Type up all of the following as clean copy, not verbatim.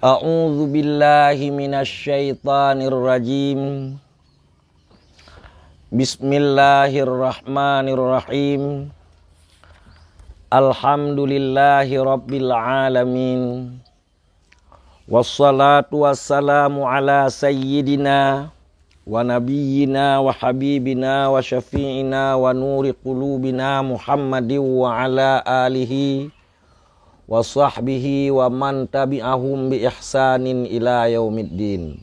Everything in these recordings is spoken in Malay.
A'udzu billahi minasyaitonir rajim. Bismillahirrahmanirrahim. Alhamdulillahi rabbil alamin. Wassalatu wassalamu ala sayyidina wa nabiyyina wa habibina wa syafi'ina wa nuri qulubina Muhammadin wa ala alihi wa sahbihi wa man tabi'ahum bi ihsanin ila yaumiddin.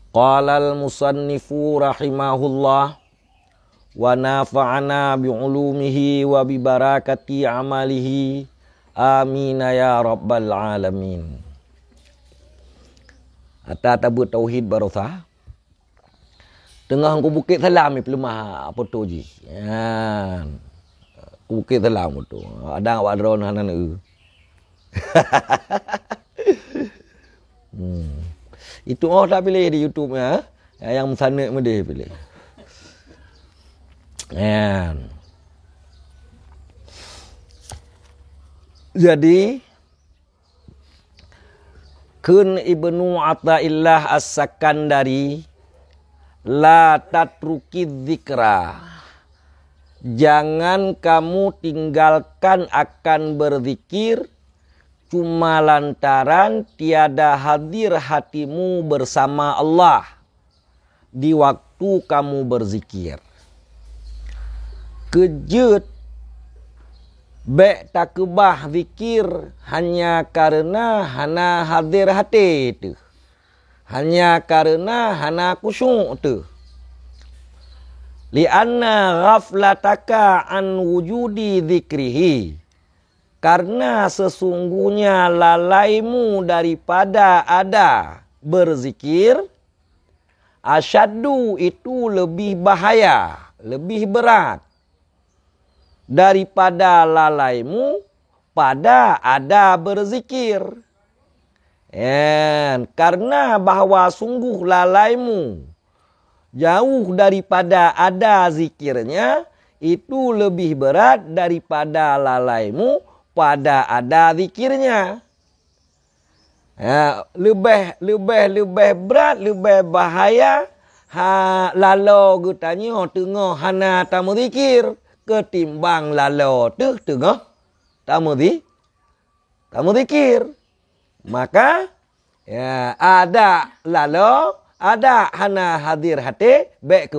Qala al-musannifu rahimahullah wa nafa'ana bi ulumihi wa bi barakati amalihi amin ya rabbal alamin. Ata-tabu tauhid barosah. Tengah ku bukit salam ni pelemah apa tu ji. Bukit Salam tu. Ada awak drone hanan Itu tak pilih di YouTube ya. Yang sana mede pilih. Jadi Kun Ibnu Athaillah As-Sakandari la tatruki dzikra. Jangan kamu tinggalkan akan berzikir cuma lantaran tiada hadir hatimu bersama Allah di waktu kamu berzikir. Kejut bek takbah zikir hanya karena hana hadir hati tu. Hanya karena hana khusyuk tu. Lianna ghaflataka an wujudi dzikrihi. Karena sesungguhnya lalaimu daripada ada berzikir, asyaddu itu lebih bahaya, lebih berat daripada lalaimu pada ada berzikir. Karena bahawa sungguh lalaimu jauh daripada ada zikirnya, itu lebih berat daripada lalaimu pada ada zikirnya. Lebih berat, lebih bahaya lalo gutanya tengah hana tamu zikir ketimbang lalo tu tengah tamu zikir. Maka ada lalo, ada hana hadir hati, baik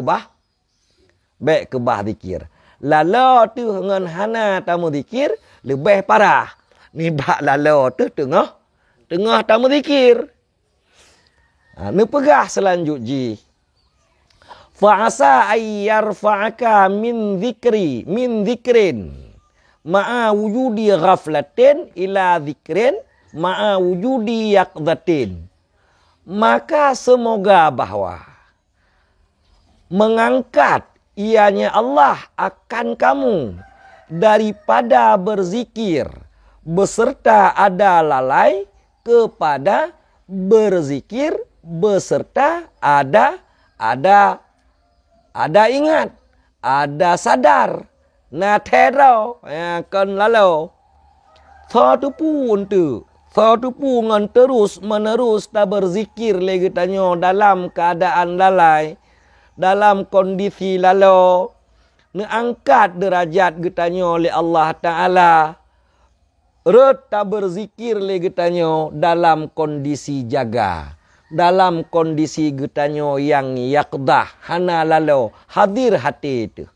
kebah zikir. Lalo tu dengan hana tamu zikir lebih parah. Ni bak lalo tu tengah tamu zikir. Ni pegah selanjutnya. Fa'asa ayyarfa'aka min zikrin ma'a wujudi ghaflatin ila zikrin ma'a wujudi yaqdatin. Maka semoga bahawa mengangkat ianya Allah akan kamu daripada berzikir beserta ada lalai kepada berzikir beserta ada ingat, ada sadar. Na terau kan lalu. Satu pun ngan terus menerus tak berzikir lagi tanya dalam keadaan lalai, dalam kondisi lalu, angkat derajat getanya oleh Allah Ta'ala. Red tak berzikir lagi tanya dalam kondisi jaga, dalam kondisi getanya yang yaqdah, hana lalu, hadir hati itu.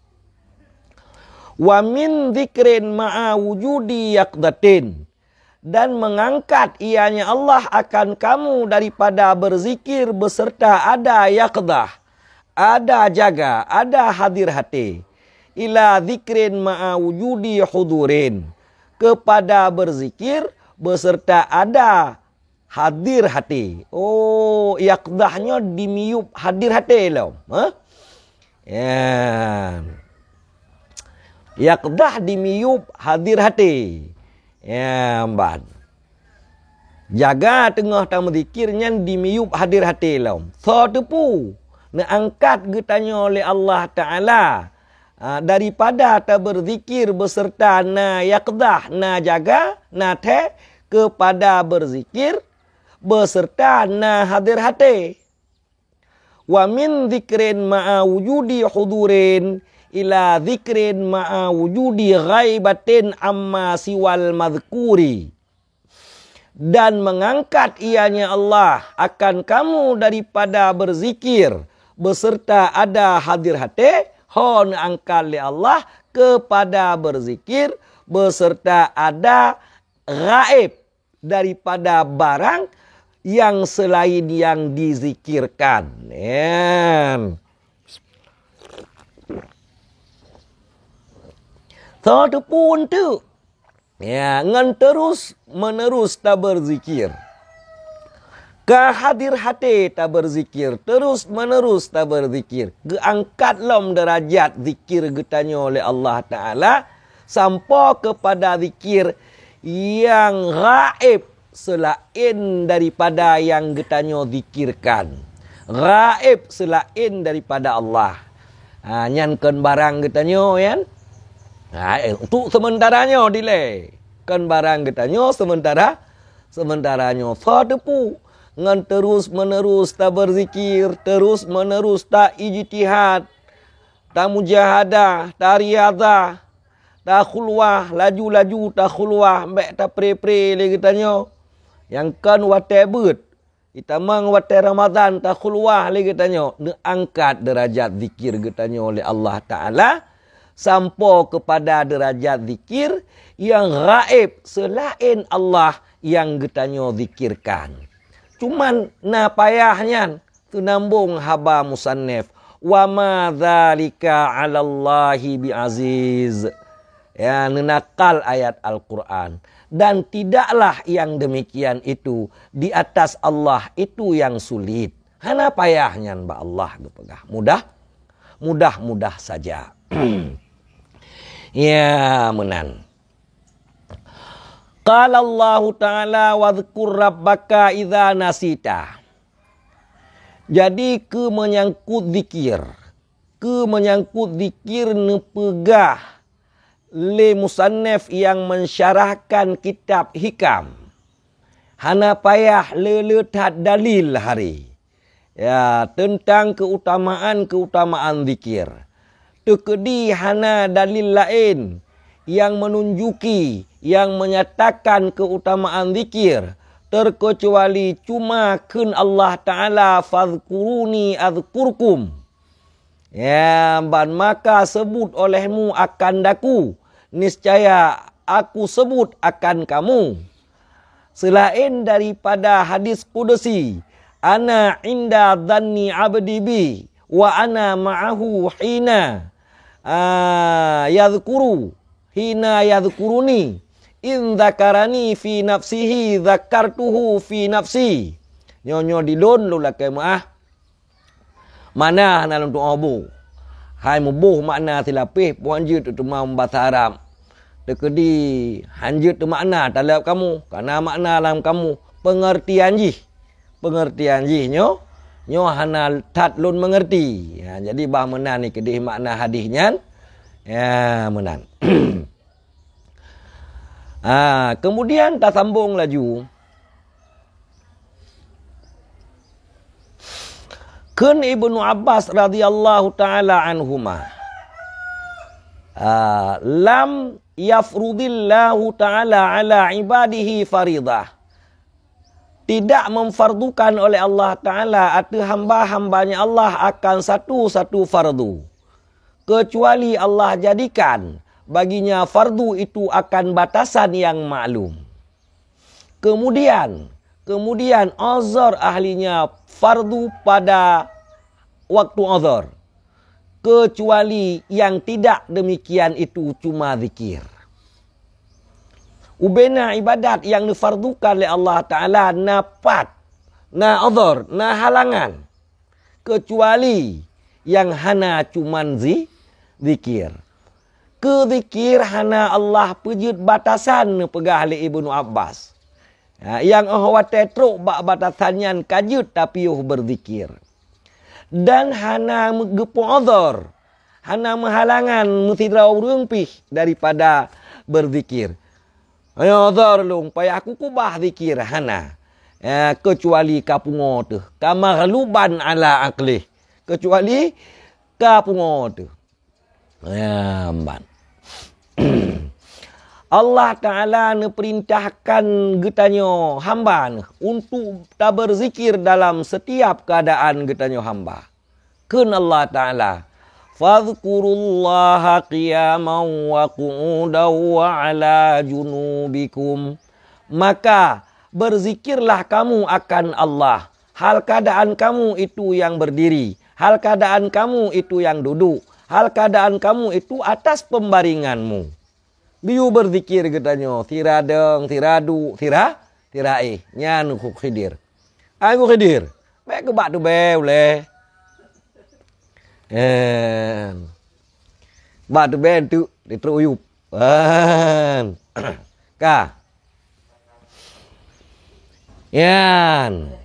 Wa min zikrin ma'a wujudi yaqdatin. Dan mengangkat ianya Allah akan kamu daripada berzikir beserta ada yaqdah, ada jaga, ada hadir hati. Ila zikrin ma'a wujudi hudurin. Kepada berzikir beserta ada hadir hati. Oh, yaqdahnya dimiup hadir hati lah. Yaqdah dimiup hadir hati. Mbak. Jaga tengah tamu zikirnya dimiup hadir hati lah. So tepu. Nak angkat getanya oleh Allah Ta'ala. Daripada tak berzikir beserta na yaqdah, na jaga, na te kepada berzikir beserta na hadir hati. Wa min dzikrin ma'a wujudi hudurin ila dzikrin ma'a wujudi ghaibatin amma siwal madhkuri. Dan mengangkat ianya Allah akan kamu daripada berzikir beserta ada hadir hati, hon angkat li Allah kepada berzikir beserta ada gaib daripada barang yang selain yang dizikirkan. So tu pun tu. Ya, ngan terus menerus tak berzikir. Kehadir hati tak berzikir, terus menerus tak berzikir. Keangkat lom derajat zikir getanya oleh Allah Ta'ala sampai kepada zikir yang gaib selain daripada yang getanya zikirkan. Gaib selain daripada Allah. Nyankan barang getanya kan. Untuk sementaranya delay. Kan barang getanya sementaranya. Sadepu ngan terus menerus tak berzikir, terus menerus tak ijtihad, tak mujahadah, tak riadah, tak khulwah, laju-laju tak khulwah, mbak tak pre-pre lagi tanya. Yang kan watai bet, kita mang watai Ramadan tak khulwah lagi tanya. Angkat derajat zikir getanya oleh Allah Ta'ala sampai kepada derajat zikir yang gaib selain Allah yang getanya zikirkan. Cuman na payahnya tu nambung haba musannif wa ma dzalika 'alallahi biaziz. Ya, nenakal ayat Al-Quran. Dan tidaklah yang demikian itu di atas Allah itu yang sulit. Hana payahnya mbak Allah gepegah. Mudah saja. Ya, menan. Qala Allah Ta'ala wadhkur rabbaka idza nasita. Jadi ke menyangkut zikir nepegah le musannif yang mensyarahkan kitab hikam. Hana payah leletat dalil hari. Ya, tentang keutamaan zikir. Tekedi hana dalil lain yang menunjuki, yang menyatakan keutamaan zikir. Terkecuali cuma kun Allah Ta'ala fadhkuruni adhkurkum. Ya, ban maka sebut olehmu akan daku. Niscaya aku sebut akan kamu. Selain daripada hadis qudsi, ana inda dhanni abdi bi wa ana ma'ahu hina yadhkuruni in dzakarani fi nafsihi dzakartuhu fi nafsi. Nyonya dilon lu lakai maah. Mana dalam doa bu? Hai mubuh makna tilapih puan je tu mau bahasa Arab. Dekedi hanjut tu makna dalam kamu, karena makna dalam kamu pengertian jih nyo hana tat lun mengerti. Ya, jadi bah menan ni kedih makna hadisnya. Ya, menan. Kemudian tak sambung laju. Kun Ibnu Abbas radhiyallahu taala anhuma. Lam yafrudillahu ta'ala ala ibadihi faridah. Tidak memfardukan oleh Allah Ta'ala atau hamba-hambanya Allah akan satu-satu fardu. Kecuali Allah jadikan baginya fardu itu akan batasan yang maklum. Kemudian azhar ahlinya fardu pada waktu azhar. Kecuali yang tidak demikian itu cuma zikir. Ubena ibadat yang difardukan oleh Allah Ta'ala napat, na azhar, na halangan. Kecuali yang hana cuman zikir. Ke-zikir hana Allah pejut batasan pegah oleh Ibnu Abbas. Yang ahwate truk batasannya kajut tapi berzikir. Dan hana gepu azhar, hana menghalangan mesti draw rungpih daripada berzikir. Ayo dar long payah aku kubah zikir hana. Kecuali kapungo tu. Kamaghluban ala aqli. Kecuali kapungo tu. Ya, ban. Allah Ta'ala ne perintahkan getanyo hamba ne untuk tak berzikir dalam setiap keadaan getanyo hamba. Kun Allah Ta'ala. Fadhkurullaha qiyaman wa qu'udan wa ala junubikum. Maka berzikirlah kamu akan Allah. Hal keadaan kamu itu yang berdiri. Hal keadaan kamu itu yang duduk. Hal keadaan kamu itu atas pembaringanmu. Biu berzikir katanya. Tiradeng, tiradu, tiraih. Nyan ku khidir. Aku khidir. Baik ke bak tu boleh. Bak tu tu diteruyup. Ka. Yan.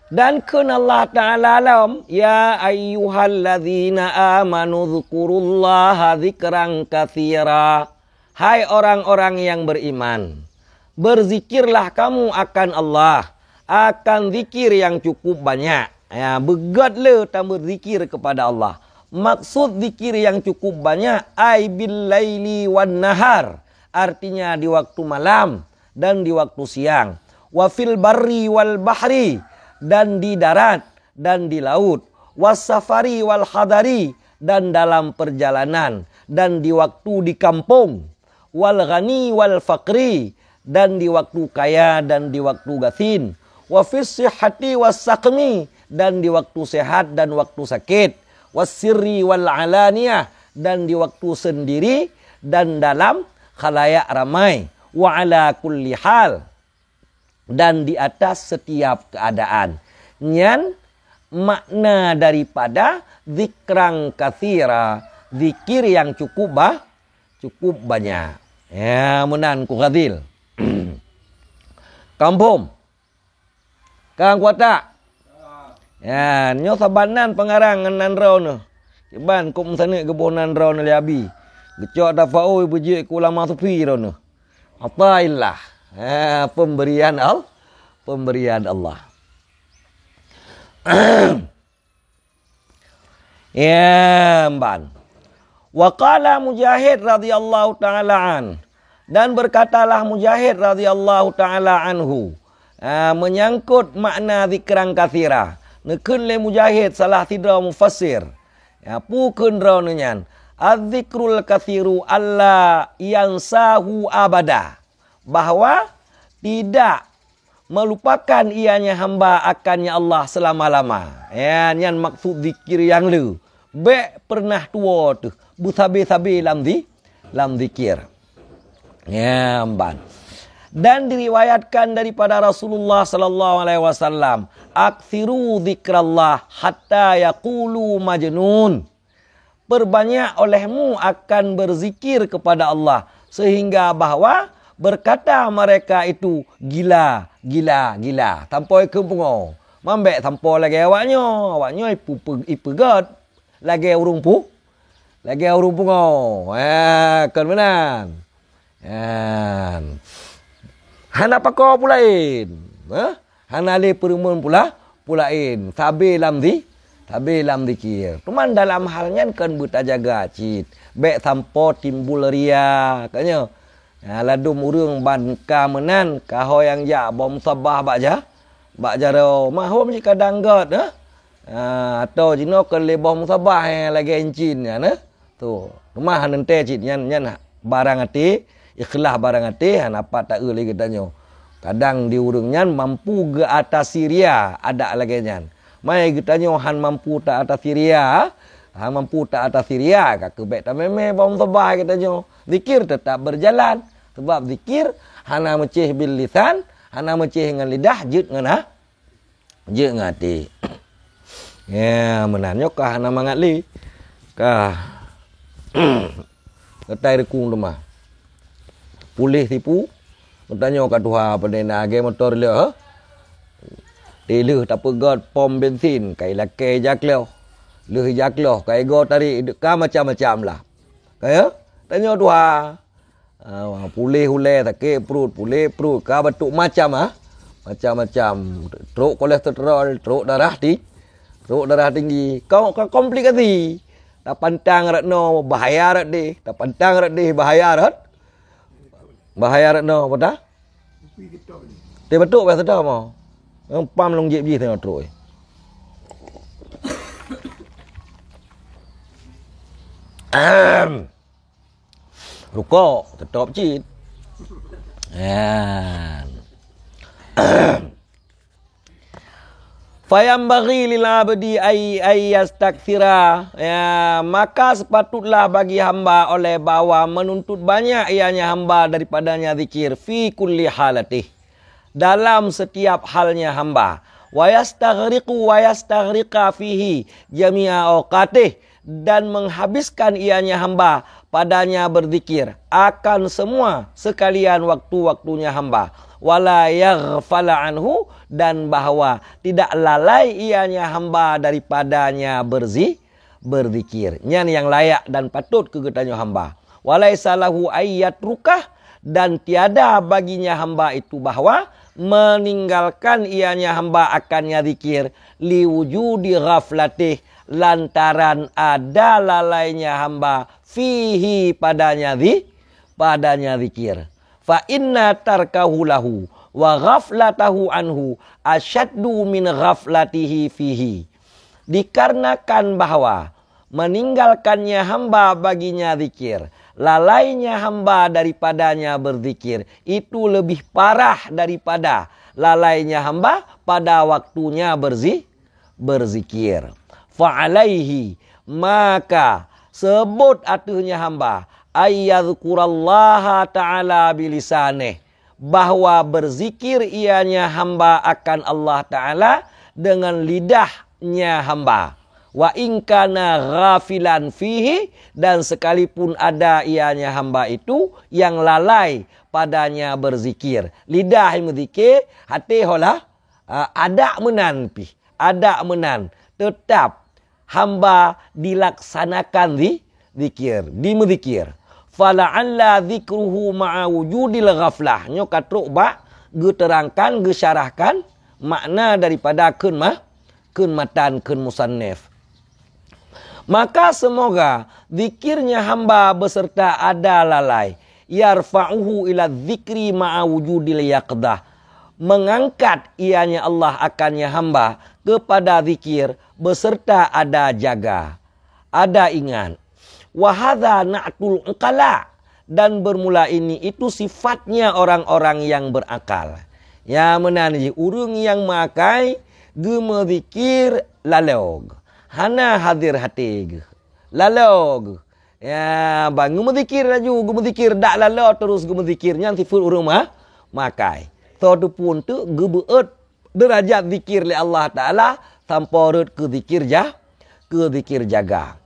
Dan kun Allah Ta'ala alam, ya ayyuhalladzina amanu dzkurullaha dzikran katsira. Hai orang-orang yang beriman, berzikirlah kamu akan Allah, akan zikir yang cukup banyak. Ya, begatlah tak berzikir kepada Allah. Maksud zikir yang cukup banyak, ai bil laili wan nahar. Artinya di waktu malam dan di waktu siang. Wa fil barri wal bahri, dan di darat dan di laut. Was safari wal hadari, dan dalam perjalanan dan di waktu di kampung. Wal ghani wal faqri, dan di waktu kaya dan di waktu gasin. Wa fis sihhati was saqmi, dan di waktu sehat dan waktu sakit. Was sirri wal alaniyah, dan di waktu sendiri dan dalam khalayak ramai. Wa ala kulli hal, dan di atas setiap keadaan. Nyan makna daripada zikran katsira, zikir yang cukup banyak. Ya, menan ku ghadil. Kampung. Kang kuata. Ya, nyo sabanan pengarang nan raw ne. Ban kum sane kebonan raw ne liabi. Gecok da fao beje ku lama supi raw ne. Ataillah. Pemberian Allah. Ya, ban. Wa qala Mujahid radhiyallahu taala an, dan berkatalah Mujahid radhiyallahu taala anhu, menyangkut makna zikran katsira. Nekeun le Mujahid salah tidra mufassir. Ya, pukeun raw nyan. Az-zikrul katsiru alla yansahu abada. Bahwa tidak melupakan ianya hamba akannya Allah selama-lama. Ya, nyan maksud zikir yang lu. Be pernah tua tu. Busabe-sabe lam zikir. Ya, ban. Dan diriwayatkan daripada Rasulullah sallallahu alaihi wasallam, aktsiru zikrallah hatta yaqulu majnun. Perbanyak olehmu akan berzikir kepada Allah sehingga bahwa berkata mereka itu gila. Tampoi kempungo. Mambek tampoi lagi awaknya ipegat. Lagi urung pungo. Kan benan. Hana pakau pulain. Hana le perumun pulain. Tabe lam zikir. Cuman dalam halnya kan buta jaga cit. Bek tampo timbul ria. Katanya. Ladum urung ban ka menan kaho yang ja bom sabah bakja ro mahom si kadang got atau jino kan le bom sabah lagi encin ya ne tu rumah nente cit nyan barang ati ikhlas barang ati han apa tak lagi katanya kadang di urung nyan mampu ke atas Syria ada lagi nyan mai katanya han mampu tak atas Syria mampu tak atas Syria kak kebek tak meme bom sabah katanya zikir tetap berjalan. Sebab zikir hana mecih bil lisan, hana mecih dengan lidah, jut dengan hati. Ya, menanyo kah hana mangatli. Kah ketai rekung rumah. Pulih tipu. Bertanya kat Tuhan pada nage motor le. Delu tak pegat pom bensin, kai lakai jak leo. Leh jak leo, kai go tarik ka macam-macam lah. Kaya tanya Tuhan. Pulih hulai sakit perut, pulih perut. Kau batuk macam macam-macam. Teruk kolesterol, teruk darah tinggi. Kau komplikasi. Tak pantang ratno bahaya rat deh. Tak pantang rat deh bahaya rat. Bahaya ratno apa dah? Dia batuk biasa dah mau. Pam long jep je tengok teruk. Rukuk tetap cit. Fayambaghi lil abdi ay yastakthira. Maka sepatutlah bagi hamba oleh bawa menuntut banyak ianya hamba daripadanya zikir fi kulli halatih, dalam setiap halnya hamba. Wa yastaghriqa fihi jami'a awqatih, dan menghabiskan ianya hamba padanya berzikir akan semua sekalian waktu-waktunya hamba. Wala yaghfala anhu, dan bahawa tidak lalai ianya hamba daripadanya berzikir. Nyan yang layak dan patut kegetanya hamba. Walaisa lahu ayyat rukah, dan tiada baginya hamba itu bahawa meninggalkan ianya hamba akannya zikir liwujudi ghaflatih, lantaran ada lalainya hamba fihi padanya zikir. Fa inna tarkahu lahu wa ghaflatahu anhu asyaddu min ghaflatihi fihi. Dikarenakan bahawa meninggalkannya hamba baginya zikir, lalainya hamba daripadanya berzikir, itu lebih parah daripada lalainya hamba pada waktunya berzikir. Fa'alaihi, maka sebut atuhnya hamba ayyadhkurallaha ta'ala bilisanih, bahawa berzikir ianya hamba akan Allah Ta'ala dengan lidahnya hamba. Wa inkana ghafilan fihi, dan sekalipun ada ianya hamba itu yang lalai padanya berzikir. Lidah yang berzikir, hati holah ada menan, tetap hamba dilaksanakan zikir, dimezikir. Fala'alla zikruhu ma'a wujudil ghaflah. Nyo katruk ba geterangkan, gesyarahkan makna daripada kun matan, kun musannif. Maka semoga zikirnya hamba beserta ada lalai, yarfa'uhu ila zikri ma'a wujudil yaqdah, mengangkat ianya Allah akannya hamba kepada zikir beserta ada jaga, ada ingat. Wahadha na'tul uqala, dan bermula ini itu sifatnya orang-orang yang berakal. Ya menanji urung yang makai gemezikir lalog, hana hadir hati lalog. Ya bang gemezikir laju, gemezikir dak lalau terus gemezikirnya sifat urung makai. Todu pun tu gebeut derajat zikir li Allah Taala tanpa rut ke zikir jaga.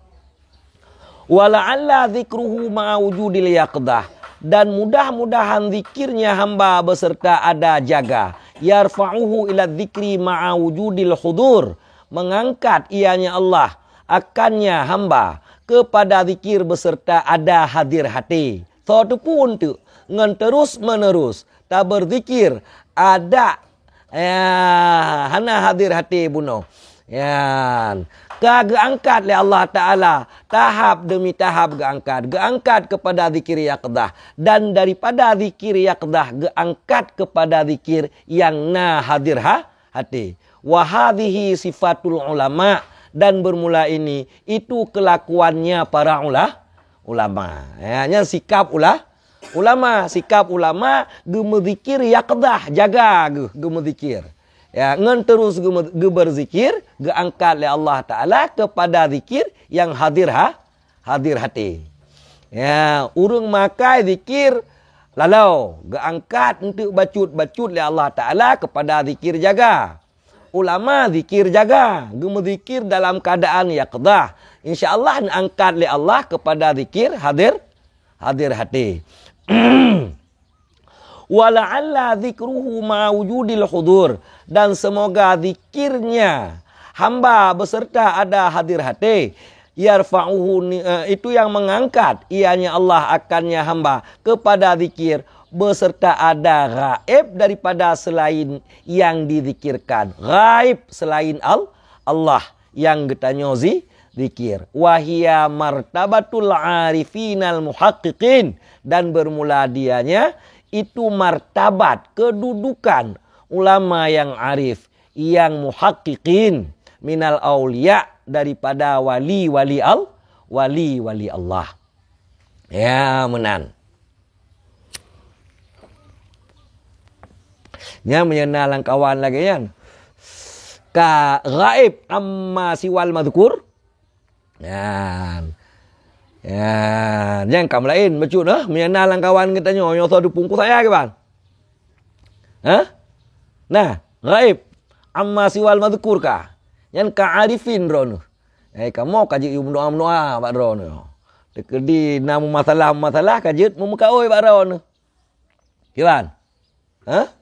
Wala'alla zikruhu ma'a wujudil yaqdah, dan mudah-mudahan zikirnya hamba beserta ada jaga. Yarfa'uhu ila zikri ma'a wujudil hudur, mengangkat ianya Allah akannya hamba kepada zikir beserta ada hadir hati. Suatu pun tu ngan terus menerus tak berzikir ada hana hadir hati bunuh. Geangkat oleh Allah Ta'ala, tahap demi tahap geangkat kepada zikir yaqdah, dan daripada zikir yaqdah geangkat kepada zikir yang hadir hati. Wahadhihi sifatul ulama, dan bermula ini itu kelakuannya para ulama. Yang sikap ulama, sikap ulama gemezikir yaqdah, jaga gemezikir. Ya, ngan terus berzikir, geangkat oleh Allah Ta'ala kepada zikir yang hadir hati. Ya, urung makai zikir lalau, geangkat untuk bacut oleh Allah Ta'ala kepada zikir jaga. Ulama zikir jaga, gemezikir dalam keadaan yaqdah. InsyaAllah angkat oleh Allah kepada zikir hadir hati. Wala'alla zikruhu ma'a wujudil hudur, dan semoga zikirnya hamba beserta ada hadir hati. yarfa'uhu, itu yang mengangkat ianya Allah akannya hamba kepada zikir beserta ada gaib daripada selain yang dizikirkan. Gaib selain Allah yang getanyo zikir. Wahia martabatul arifinal muhaqqiqin, dan bermula dianya itu martabat kedudukan ulama yang arif, yang muhaqqiqin minal auliya, daripada wali-wali Allah. Ya menan. Nya menyenalang kawan lagi kan. Ka gaib amma siwal madhkur. Yan. Yan, jangan kamu lain becut dah menyenalang kawan kita nyonya tu pungkus saya ke ban. Hah? Nah, gaib amma siwal madhkur ka. Yan ka arifin ron. Kamu kaji doa-doa bak ron. Dekedi namu masalah kajit memukau bak ron. Kiban? Hah?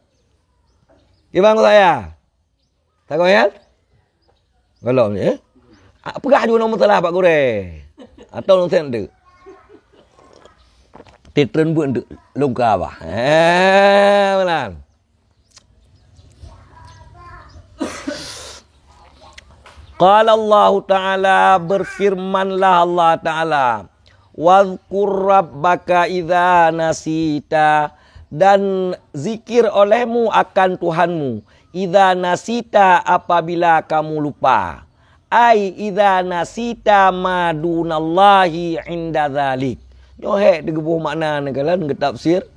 Kiban ko saya. Tak kau ya? Belum ya? Pegah juga nombor salah Pak Gore. Atau nombor sendiri. Titren pun lungka apa? Benar. Qala Allah Ta'ala, berfirmanlah Allah Ta'ala. Wadhkur rabbaka idza nasita, dan zikir olehmu akan Tuhanmu. Idza nasita, apabila kamu lupa. Ai idza nasita ma dunallahi inda dzalik. Nyohek digebuh makna nekalan ketafsir.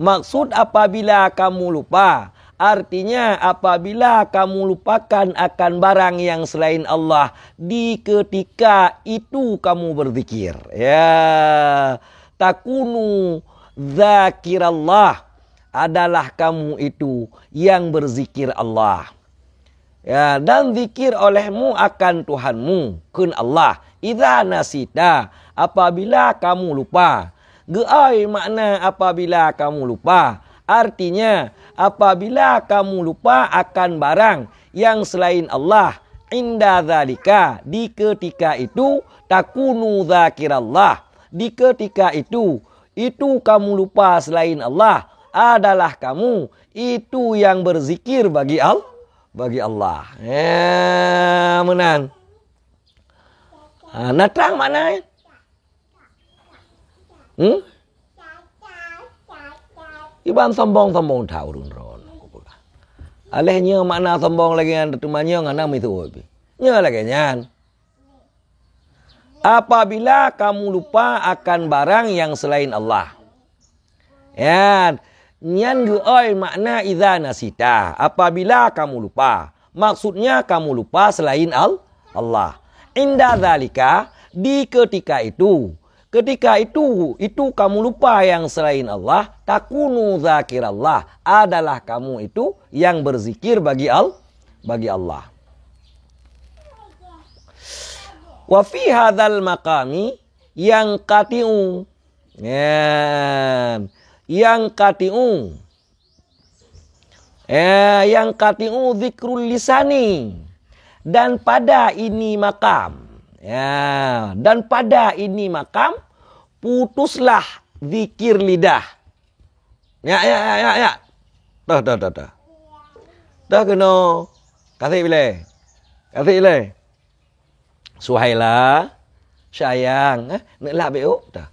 Maksud apabila kamu lupa, artinya apabila kamu lupakan akan barang yang selain Allah di ketika itu kamu berzikir. Ya, takunu zakirallah, adalah kamu itu yang berzikir Allah. Ya, dan zikir olehmu akan Tuhanmu, kun Allah. Idza nasita, apabila kamu lupa. Geai makna apabila kamu lupa. Artinya apabila kamu lupa akan barang yang selain Allah, inda zalika, di ketika itu, takunu zakirallah, di ketika itu kamu lupa selain Allah, adalah kamu itu yang berzikir bagi Allah. Ya, menan. Natang mana? Iban sombong tahu ron. Alehnya makna sombong lagi yang temannya ngana itu obi. Nya lagi nyan. Apabila kamu lupa akan barang yang selain Allah. Ya, nyan geoi makna idza nasita, apabila kamu lupa. Maksudnya kamu lupa selain Allah. Inda zalika, di ketika itu. Ketika itu kamu lupa yang selain Allah, takunu zakirallah, adalah kamu itu yang berzikir bagi Allah. Wa fi hadzal maqami yang qatiu. Yang qatiu zikrul lisani. Dan pada ini makam. Ya, dan pada ini makam putuslah zikir lidah. Ya. Dah. Dah kena. Kasih bila. Suhaila, sayang, nak lah beuk dah.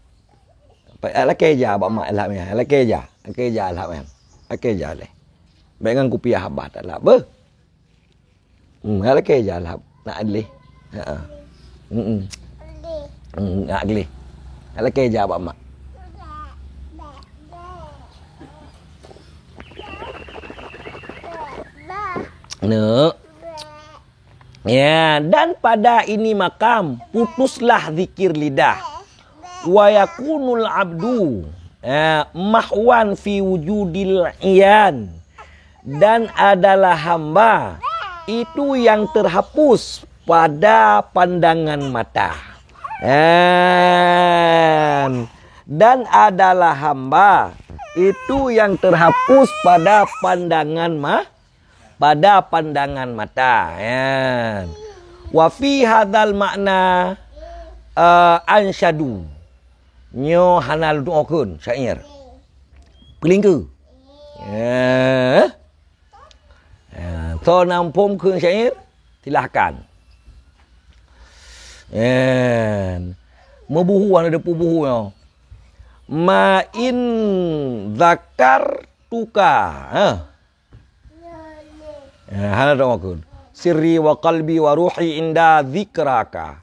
Ala keja ba mak lah meh. Ala keja lah meh. Keja le. Bengan kupiah habat lah be. Ala keja lah nak adli. Ha. Nak adli. Ala keja ba mak. Nak. Ya, dan pada ini makam putuslah zikir lidah. Wa yakunul abdu mahwan fi wujudil iyan, dan adalah hamba itu yang terhapus pada pandangan mata. Dan adalah hamba itu yang terhapus pada pandangan mata. Wa fi hadzal makna, ansyadu. Nyo hanal doakeun syair. Pelingku. So nampumkeun syair silahkan. Mebuhu ada pubuhu yo. Ma in zakar tuka. Hana doakeun. Sirri wa qalbi wa ruhi inda zikraka.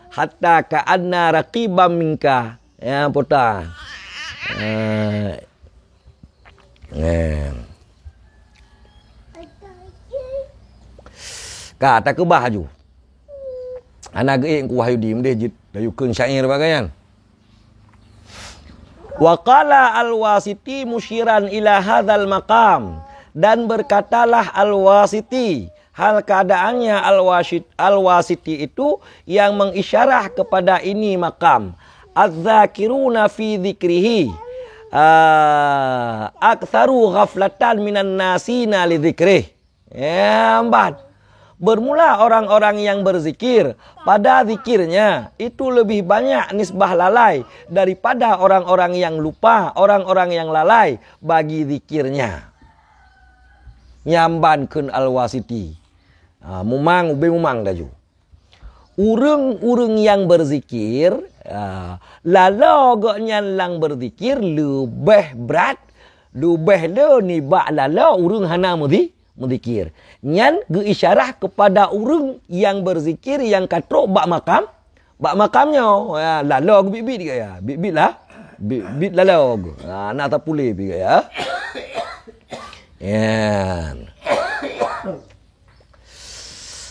Hatta ka'anna raqibam minka. Ya, putar. Kata ke bahaju. Anak geik ku wahyudi mendeh jit dayukeun syair bagaian. Wa qala al-Wasiti musyiran ila hadzal maqam, dan berkatalah al-Wasiti, hal keadaannya al-Wasiti itu yang mengisyarah kepada ini makam. Az-zakiruna fi dzikrihi aktsaru ghaflatan minan nasina li dzikrih. Ya, ambat. Bermula orang-orang yang berzikir pada zikirnya itu lebih banyak nisbah lalai daripada orang-orang yang lupa, orang-orang yang lalai bagi zikirnya. Nyambankeun al-Wasiti. Mumang ube mumang daju. Urang-urang yang berzikir, lalau gaknya lang berzikir lebih berat, lebih le nibak lalau urang hana muzikir. Nyan geisyarah kepada urang yang berzikir yang katrok bak makam. Bak makamnya. Lalau bit-bit ke ya. Bit-bit lah. Bit lalau. Nak tak pulih ke ya. Yan.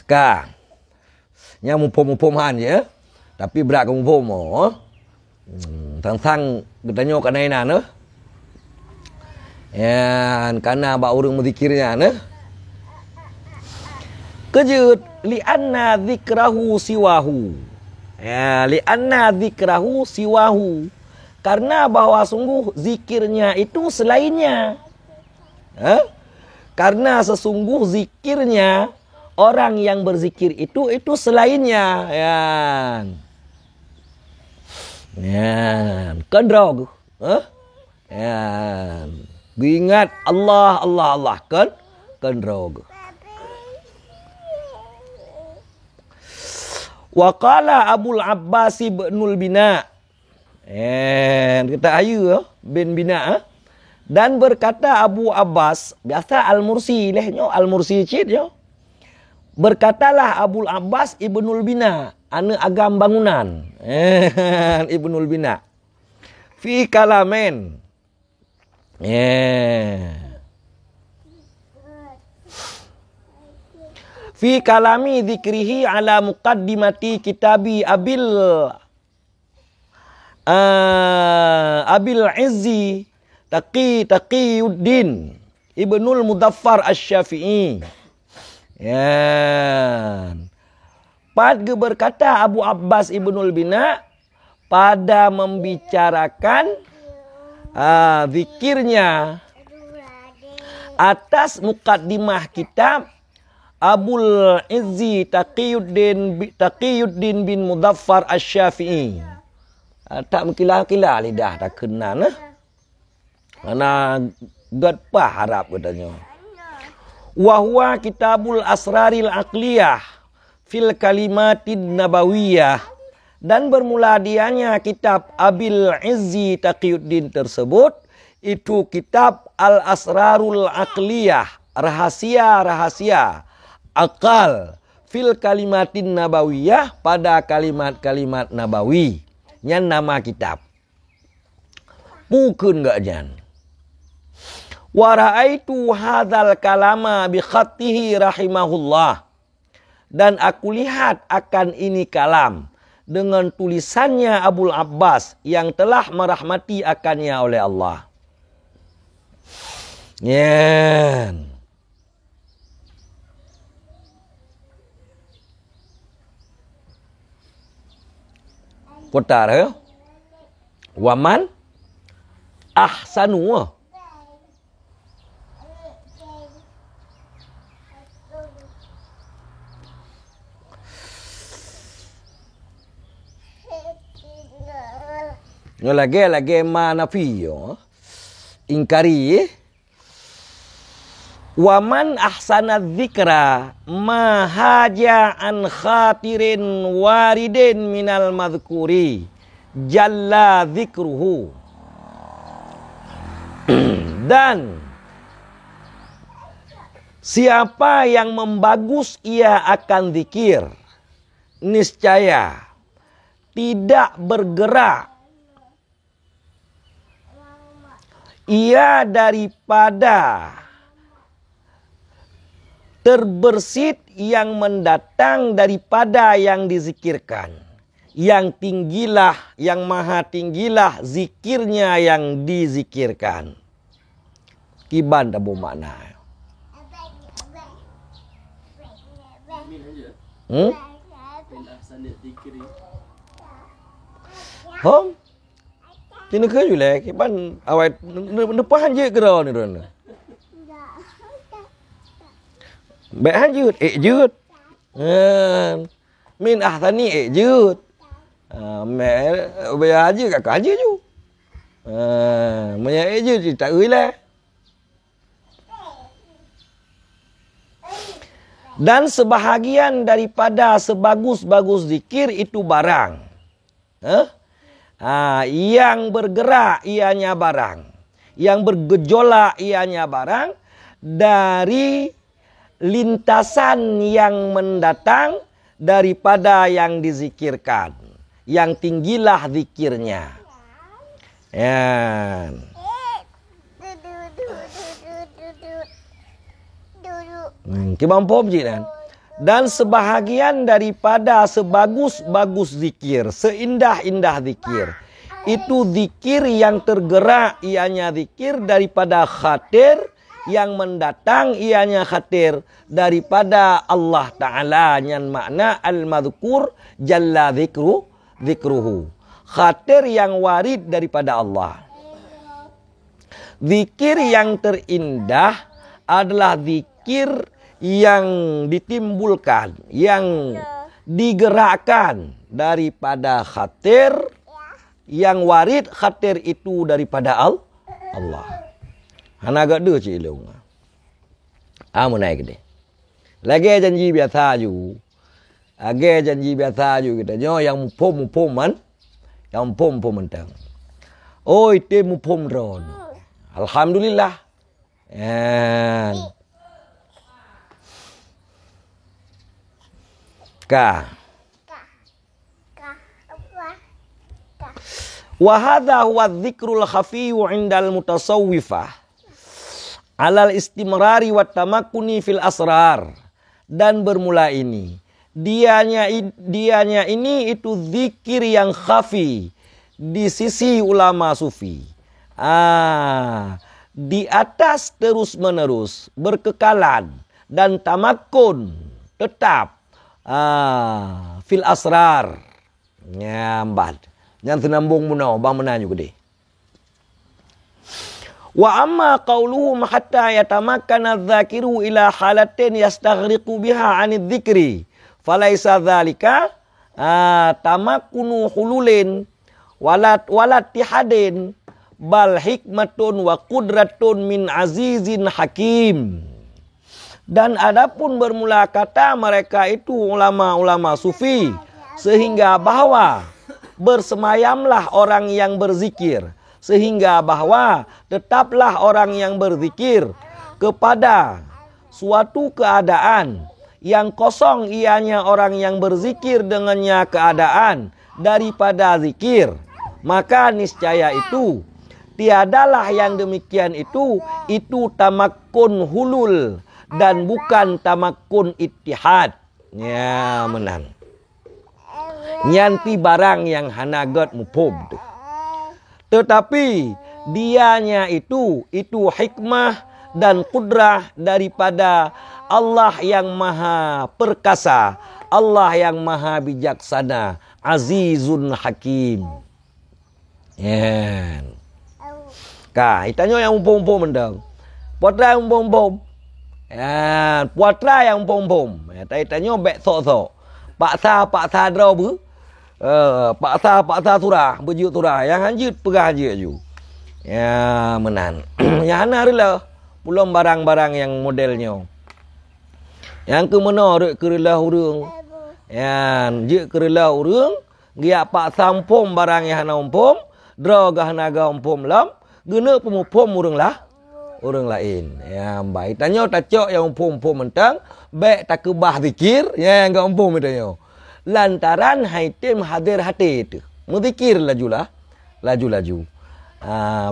Kak. Nya mumpom-mumpoman je. Tapi berat ke mumpom. Tang-tang getanyo kat nainan. Yan. Karena bak urang berzikirnya. Kejut li'anna dzikrahu siwahu. Li'anna dzikrahu siwahu. Karena bahwa sungguh zikirnya itu selainnya. Karena sesungguh zikirnya orang yang berzikir itu selainnya. Kendrog. Ingat Allah, Allah, Allah. Kendrog. Wa qala Abul Abbas ibnul Bina. Kita ayu bin Bina. Dan berkata Abu Abbas, biasa Al-Mursi lehnya Al-Mursi cid yo. Berkatalah Abul Abbas ibnul Bina, anu agam bangunan. Ibnul Bina. Fi kalamen. Fi kalami dzikrihi ala muqaddimati kitabi Abil Izzi Taqiyuddin Ibnul Mudaffar Asy-Syafi'i. Pada berkata Abu Abbas ibnul Bina pada membicarakan zikirnya atas muqaddimah kitab Abul Izzi Taqiyuddin bin Mudaffar Asy-Syafi'i. Tak mengkilah-kilah lidah tak kena nah. Karena gadpah harap katanya. Wa huwa kitabul asraril aqliyah fil kalimatin nabawiyah, dan bermula dianya kitab Abil Izzi Taqiyuddin tersebut itu kitab al-asrarul aqliyah, rahasia-rahasia akal fil kalimatin nabawiyah, pada kalimat-kalimat nabawi. Nyan nama kitab. Bukan gak jan. Wa ra'aitu hadzal kalama bi khattihi rahimahullah. Dan aku lihat akan ini kalam dengan tulisannya Abul Abbas yang telah merahmati akannya oleh Allah. Nyan. Putar ya. Waman ahsanu. lagi ma nafi ingkari waman ahsana dzikra ma haja an khatirin waridin minal madhkuri jalla dzikruhu. Dan siapa yang membagus ia akan zikir, niscaya tidak bergerak ia daripada terbersit yang mendatang daripada yang dizikirkan. Yang tinggilah, yang maha tinggilah zikirnya yang dizikirkan. Kiban tak bermakna. Hom? Kena ke julek? Kiban awak nepahan je kerana ni rona. Baik hanjut, jut. Min ahsani jut. Mẹ bây giờ chứ cả chứ chú mà chứ tak lah. Dan sebahagian daripada sebagus-bagus zikir itu barang. Yang bergerak ianya barang. Yang bergejolak ianya barang. Dari lintasan yang mendatang daripada yang dizikirkan. Yang tinggilah zikirnya. Kibam-pom kan? Dan sebahagian daripada sebagus-bagus zikir, seindah-indah zikir, itu zikir yang tergerak ianya zikir daripada khatir, yang mendatang ianya khatir daripada Allah Ta'ala, yang makna al-madhkur jalla zikruhu. Khatir yang warid daripada Allah. Zikir yang terindah adalah zikir yang ditimbulkan, yang digerakkan daripada khatir, yang warid khatir itu daripada Allah. Hana agak dua cik ilung. Amun naik deh. Lagi janji biasa ju. Lagi janji biasa ju kita. Nyo yang mupom man, yang pom mentang. Oh itu mupom ron. Alhamdulillah. Wa hadha huwa dzikrul khafiyyu 'indal mutasawwifah 'alal istimrari wat tamakkuni fil asrar. Dan bermula ini dianya ini itu zikir yang khafi di sisi ulama sufi. Di atas terus menerus berkekalan dan tamakkun tetap fil asrar. Nyambat. Yang senambung munau bang menanyu gede. Wa amma qauluhum hatta yatamakkana adz-dzakiru ila halatin yastaghriqu biha 'anil dzikri falaisa dzalika tamakkunu hululin walat tihadin bal hikmatun wa qudratun min azizin hakim. Dan adapun bermula kata mereka itu ulama-ulama sufi sehingga bahwa bersemayamlah orang yang berzikir, sehingga bahwa tetaplah orang yang berzikir kepada suatu keadaan yang kosong ianya orang yang berzikir dengannya keadaan daripada zikir, maka niscaya itu tiadalah yang demikian itu tamakkun hulul dan bukan tamakkun ittihad. Ya menang. Nyanti barang yang hanagat mupub. Tetapi dianya itu hikmah dan kudrah daripada Allah yang maha perkasa, Allah yang maha bijaksana, azizun hakim. Itanya yang umpom-umpom mendang. Puatra yang umpom-umpom. Puatra yang umpom-umpom. Itanya bek sok-sok. Paksa draw bu. Paksa turah, berjuk turah. Yang hanjut, pegah je ju. Ya, menan. Yang hana rela. Pulang barang-barang yang modelnya. Yang ke mana rek kerela urang. Ya, je kerela urang. Gia paksa umpom barang yang hana umpom. Dra gah naga umpom lam. Guna pemupom urang lah. Orang lain. Ya, baik. Tanya tak cok yang umpom-umpom mentang. Baik tak kebah zikir. Ya, yang gak umpom tanya. Lantaran haitim hadir hati itu. Menzikir lajulah. Laju-laju.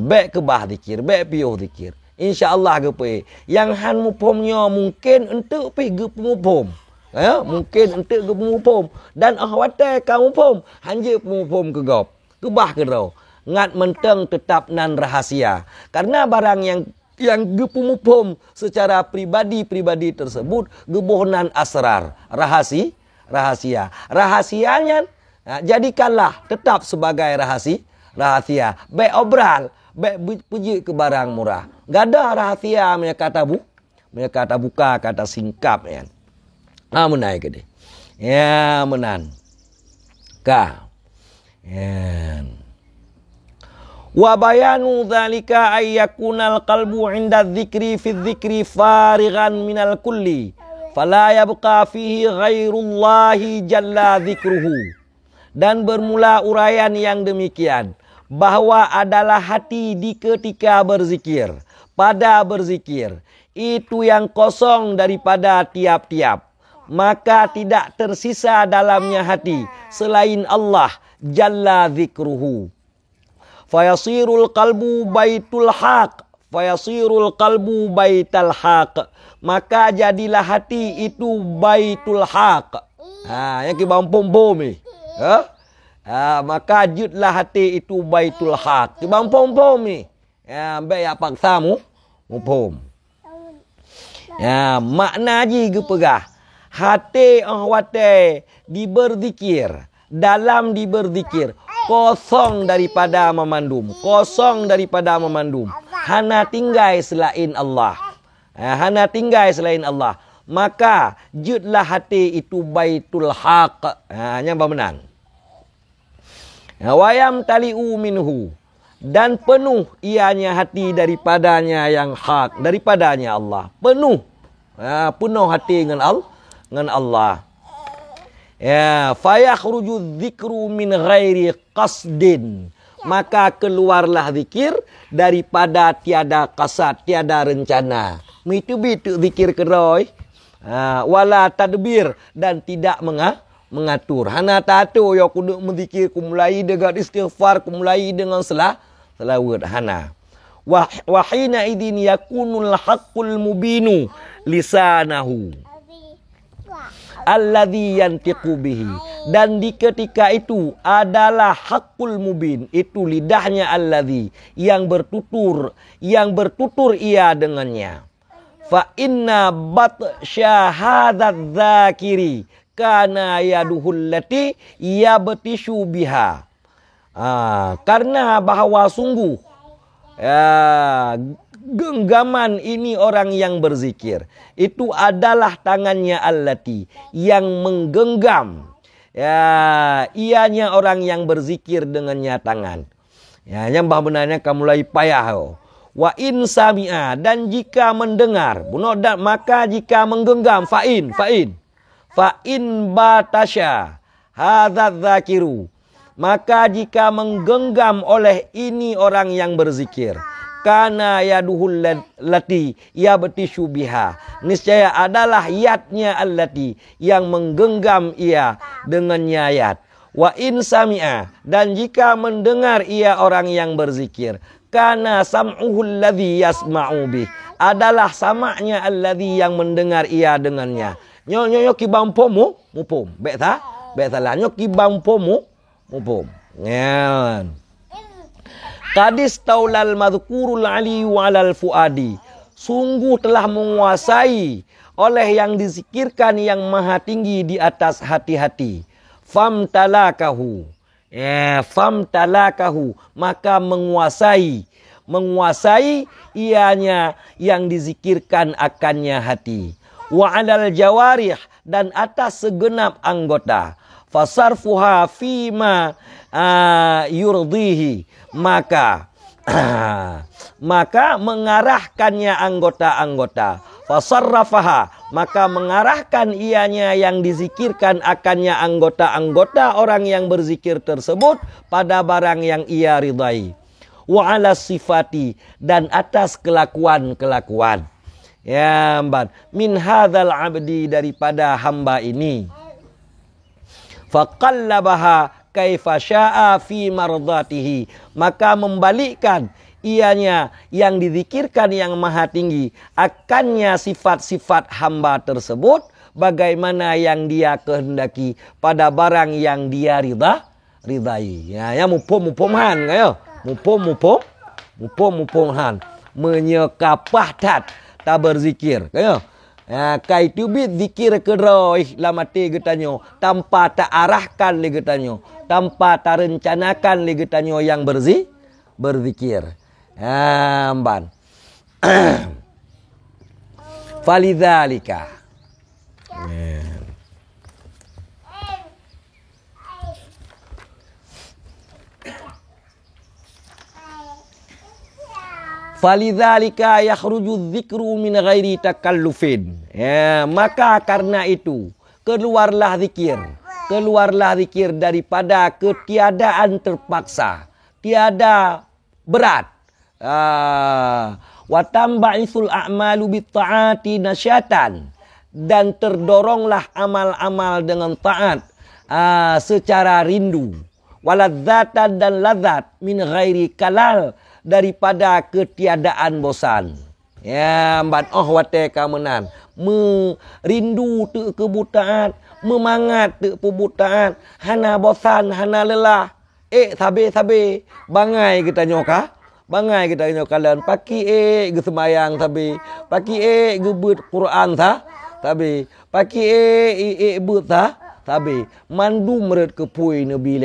Baik kebah zikir. Baik piuh zikir. InsyaAllah ke pergi. Yang han mupomnya mungkin untuk pergi ke pemupom. Ya, mungkin untuk ke pemupom. Dan ahwatai kamu pom. Hanya pemupom ke gop. Kebah ke rau. Ngat menteng tetap nan rahasia. Karena barang yang gepumupom secara pribadi tersebut gebohnan asrar. Rahasia. Rahasianya jadikanlah tetap sebagai rahasia. Baik obral, baik puji ke barang murah. Gak ada rahasia mereka kata buka, kata singkap ya. Menai ke dia. Ya menan. Ka. Ya. Wa bayanu dzalika ayyakunal qalbu 'inda dzikri fi dzikri farighan minal kulli. Fala yabqa fihi ghairullahi jalla dzikruhu. Dan bermula uraian yang demikian. Bahawa adalah hati di ketika berzikir. Pada berzikir. Itu yang kosong daripada tiap-tiap. Maka tidak tersisa dalamnya hati. Selain Allah jalla dzikruhu. Fayasirul qalbu baitul haq. Fayasirul qalbu baital haq. Maka jadilah hati itu baitul haq. Yang kita pom-pom ni. Maka jadilah hati itu baitul haq. Kita pom-pom ni. Baik yang paksa mu pom. Makna je ke pegah. Hati ahwate diberzikir. Dalam diberzikir. Kosong daripada memandum. Kosong daripada memandum. Hana tinggai selain Allah. Hana tinggai selain Allah. Maka judlah hati itu baitul haq. Yang bermenang. Wayam tali'u minhu. Dan penuh ianya hati daripadanya yang hak. Daripadanya Allah. Penuh. Penuh hati dengan Allah. Ya, fayakhruju dzikru min ghairi qasdin. Maka keluarlah zikir daripada tiada qasad, tiada rencana. Mitu-bitu zikir keroi. Wala tadbir dan tidak mengatur. Hana tahu ya kudu menzikir ku mulai dengan istighfar, ku mulai dengan selawat hana. Wahina idin yakunul haqqul mubinu lisanahu. Alladhi yantiqu bihi. Dan di ketika itu adalah haqqul mubin. Itu lidahnya alladhi. Yang bertutur ia dengannya. Fa inna batsya hadzal dzakiri kana yaduhul lati yabtishu biha. Karena bahawa sungguh genggaman ini orang yang berzikir. Itu adalah tangannya allati yang menggenggam. Ianya orang yang berzikir dengannya tangan. Yang benarnya kamu mulai payah. Wa in sami'a dan jika mendengar. Maka jika menggenggam. Fa'in. Fa'in batasya hadzal dzakiru. Maka jika menggenggam oleh ini orang yang berzikir. Kana yaduhul lati yabtishu biha. Niscaya adalah yadnya allati yang menggenggam ia dengannya yad. Wa in sami'a dan jika mendengar ia orang yang berzikir. Kana sam'uhul ladzi yasma'u bih. Adalah samaknya alladzi yang mendengar ia dengannya. Nyo kibang pomu mupom. Baik tak lah. Nyo kibang pomu mupom. Nyan. Kadis taulal madhkurul aliyu alal fuadi. Sungguh telah menguasai oleh yang dizikirkan yang maha tinggi di atas hati-hati. Famtalakahu. Famtalakahu. Maka menguasai ianya yang dizikirkan akannya hati. Wa alal jawarih dan atas segenap anggota. fasarfuha fima yurdihi, maka mengarahkannya anggota-anggota, fasarrafaha, maka mengarahkan ianya yang dizikirkan akannya anggota-anggota orang yang berzikir tersebut pada barang yang ia ridai, wa ala sifati, dan atas kelakuan-kelakuan, ya mbak, min hadzal abdi, daripada hamba ini, faqallabaha kaifa syaa fi mardatihi, maka membalikkan ianya yang dizikirkan yang maha tinggi akannya sifat-sifat hamba tersebut bagaimana yang dia kehendaki pada barang yang dia ridai. Ya mupum-mupumhan kayo. Mupum-mupumhan menyekapah tak berzikir kayo. Kai tubit zikir keroi lamati getanyo tanpa tak arahkan le getanyo, tanpa tak rencanakan le getanyo yang berzikir. Amban. Falidzalika. Falidzalika yakhruju dzikru min ghairi takallufin. Ya, maka karena itu keluarlah zikir daripada ketiadaan terpaksa, tiada berat. Wa tambaisul a'malu bitta'ati nasyatan, dan terdoronglah amal-amal dengan taat secara rindu, waladzatan, dan lazat, min ghairi kalal, daripada ketiadaan bosan. Ya, ban wate kamenan merindu tu kebutaan, memangat tu pebutaan, hana bosan, hana lelah. Sabe bangai kita nyoka, bangai kita nyoka lan paki ge sembayang sabe, paki ge but Quran sabe, paki but sabe, mandu meret kepui nabi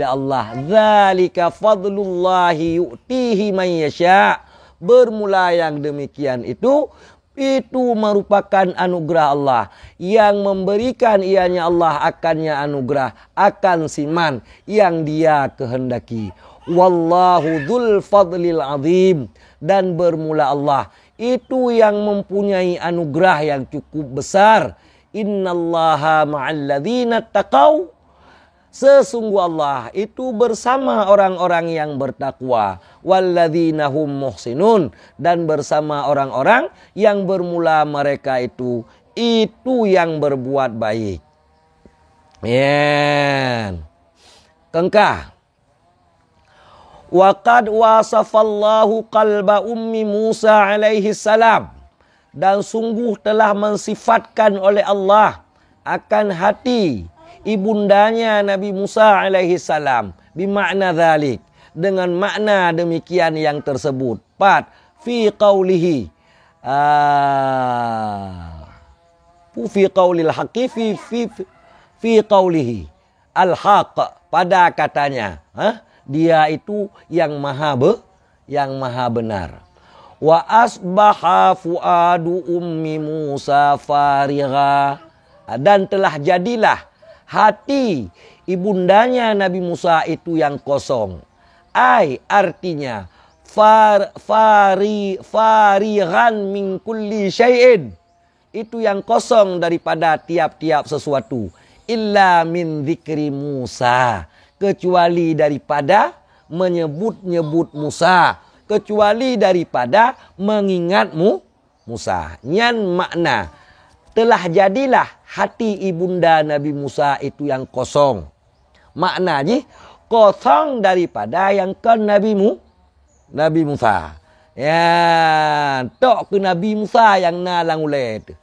Allah. Zalika fadlullahi yu'tihi man yasha. Bermula yang demikian itu merupakan anugerah Allah yang memberikan ianya Allah akannya anugerah akan siman yang dia kehendaki. Wallahu dzul fadlil azim, dan bermula Allah itu yang mempunyai anugerah yang cukup besar. Innallaha ma'al ladzina taqaw, sesungguh Allah itu bersama orang-orang yang bertakwa, walladzina hum muhsinun, dan bersama orang-orang yang bermula mereka itu yang berbuat baik. Kengkah. Wa qad wasafallahu qalba ummi Musa alaihi salam, dan sungguh telah mensifatkan oleh Allah akan hati ibundanya Nabi Musa alaihi salam, bimakna dzalik, dengan makna demikian yang tersebut. Fi qaulihi fi qaulil haqqi fi qaulihi al-haq, pada katanya dia itu yang maha benar. Wa asbaha fuadu ummi Musa farigha, dan telah jadilah hati ibundanya Nabi Musa itu yang kosong. Artinya farighan min kulli syai'in, itu yang kosong daripada tiap-tiap sesuatu. Illa min dzikri Musa, kecuali daripada menyebut-nyebut Musa, kecuali daripada mengingatmu Musa. Nyan makna telah jadilah hati ibunda Nabi Musa itu yang kosong. Maknanya kosong daripada yang ke Nabi Musa. Ya, tok ke Nabi Musa yang nalang ulai tu.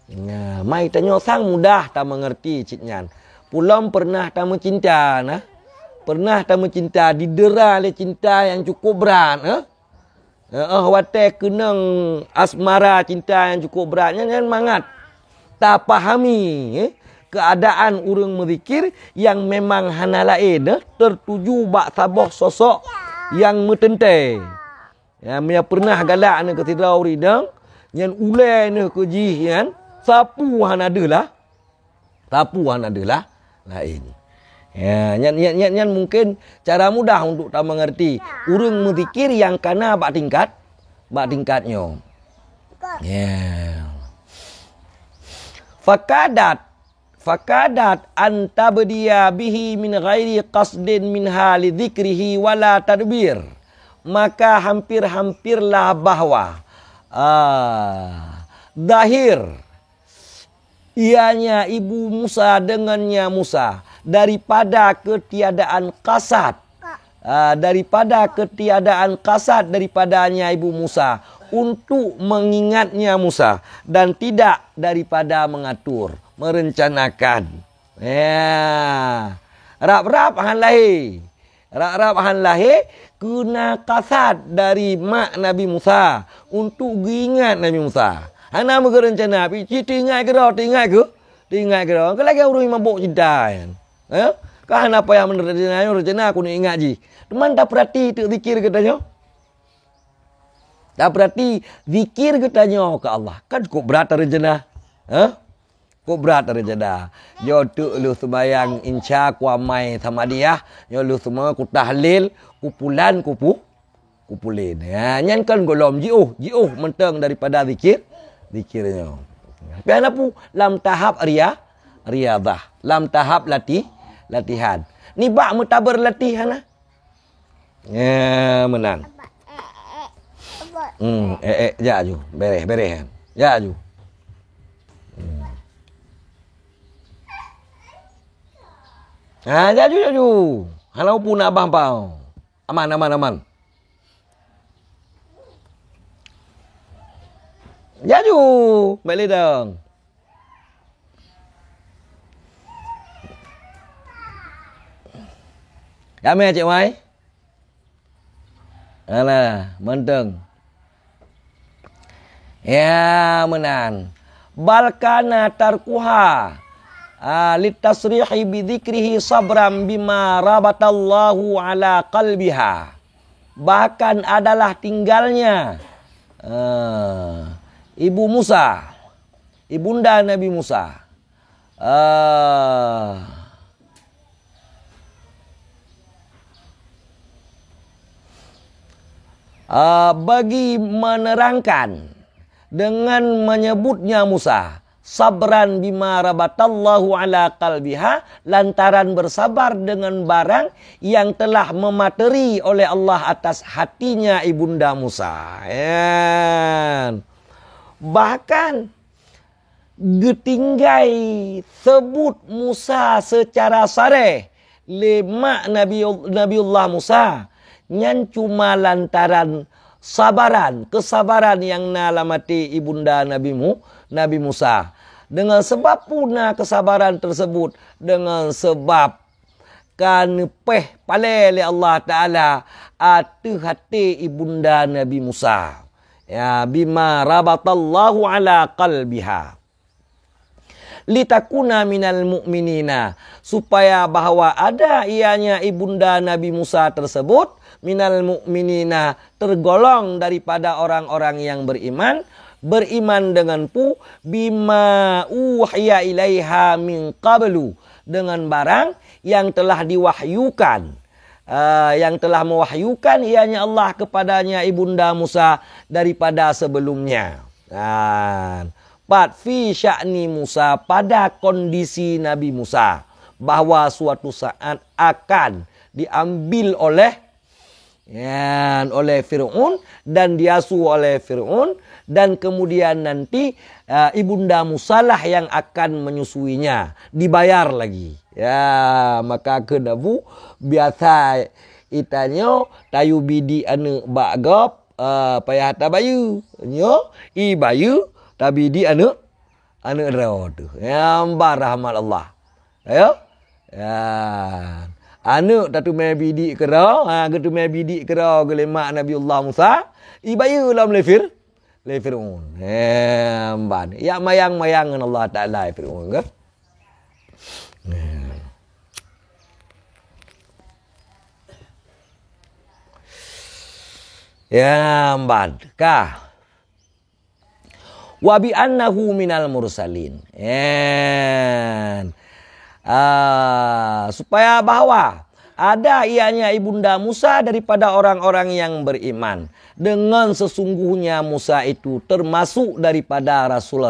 Ya, mai tanya sang mudah tak mengerti ciknyan. Pulang pernah tak mencinta nah. Pernah tak mencinta, didera oleh cinta yang cukup berat. Wate kenang asmara cinta yang cukup beratnya kan mangat. Tak pahami keadaan orang berzikir yang memang hana lain tertuju bak sabah sosok yang metente. Ya, dia pernah galak ni ke tidrau ridang, yang ulai ni ke jih kan, sapu han adalah. lain. Ya, nyan mungkin cara mudah untuk tak mengerti. Urang menzikir yang kana bak tingkatnya. Ya. Fakadat antabdiya bihi min ghairi qasdin min hali dzikrihi wala tadbir. Maka hampir-hampirlah bahwa zahir ianya ibu Musa dengannya Musa daripada ketiadaan kasat daripadanya ibu Musa untuk mengingatnya Musa dan tidak daripada mengatur merencanakan. Ya, rap-rap han lahir kena kasat dari mak Nabi Musa untuk ingat Nabi Musa. Hana berencana pi ingat ke dah, ingat ke dah. Kalau lagi urang mabuk cinta kan. Kan apa yang rencana aku nak ingat ji. Teman tak perhati tu zikir katanya. Tak perhati zikir katanya ke Allah. Kan cukup berat rencana. Kok berat rencana. Yo tu lu sembayang insya ku amai sama dia. Yo lu semua ku tahlil, ku pulin. Ya, nyan kan golom jiuh mentang daripada zikirnya. Pian apa? Lam tahap riadah. Lam tahap latihan. Ni bak mutabar latihan lah. Ya, menang. Ja ju. Beres. Ja ju. Jaju. Halau pun abang pau. Aman. Jaju. Balik dong. Kami cik mai. Alah, menteng. Ya, menan. Balkana tarkuha. Litasrihi bidzikrihi sabram bima rabatallahu ala qalbiha. Bahkan adalah tinggalnya ibu Musa, ibunda Nabi Musa. Bagi menerangkan dengan menyebutnya Musa sabran bima rabatallahu ala qalbiha, lantaran bersabar dengan barang yang telah memateri oleh Allah atas hatinya ibunda Musa. Bahkan getinggai sebut Musa secara sareh lemak Nabiullah Musa nyan cuma lantaran kesabaran yang nalamati ibunda Nabi Musa. Dengan sebab puna kesabaran tersebut, dengan sebab kan palele Allah Ta'ala hati ibunda Nabi Musa. Ya, bima rabatallahu ala qalbiha. Litakuna minal mu'minina, supaya bahawa ada ianya ibunda Nabi Musa tersebut minal mu'minina, tergolong daripada orang-orang yang beriman dengan bima uhya ilaiha min qablu, dengan barang yang telah diwahyukan, yang telah mewahyukan ianya Allah kepadanya ibunda Musa daripada sebelumnya. Fi sya'ni Musa, pada kondisi Nabi Musa, bahawa suatu saat akan diambil oleh Fir'aun dan diasuh oleh Fir'aun, dan kemudian nanti ibunda Musa lah yang akan menyusuinya, dibayar lagi. Ya, maka kedabu biasa itanyo tayu bidi anu bagop payah tabayu nyo i bayu tabidi anu raw tu. Ya, rahmat Allah. Ayo. Ya. Anu tatu mai bidik kerau, getu mai bidik kerau gelemak Nabiullah Musa, ibayu lam lefir Fir'aun. Ban. Ya mayang-mayang dengan Allah Taala Fir'aun ke? Ya ban. Ka. Wa bi annahu minal mursalin. Supaya bahwa ada ianya ibunda Musa daripada orang-orang yang beriman. Dengan sesungguhnya Musa itu termasuk daripada Rasul.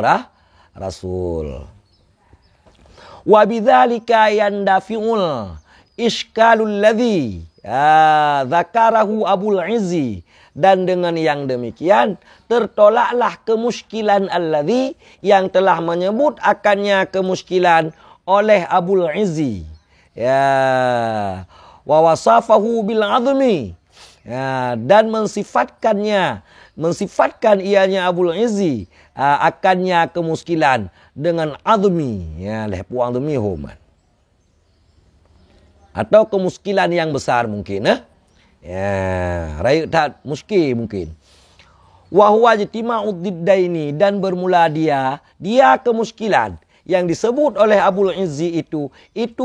Wa bidzalika yandafi'ul iskalul ladzi dzakarahu Abul Izzi. Dan dengan yang demikian tertolaklah kemuskilan alladzi yang telah menyebut akannya kemuskilan oleh Abul Izzi. Ya, wa wasafahu bil azmi. Ya, dan mensifatkan ianya Abul Izzi akannya kemuskilan dengan azmi. Ya, lepu azmi human. Atau kemuskilan yang besar mungkin, Ya, rayu tak muskil mungkin. Wa huwa ijtima'ud diddaini, dan bermula dia kemuskilan yang disebut oleh Abul Izzi itu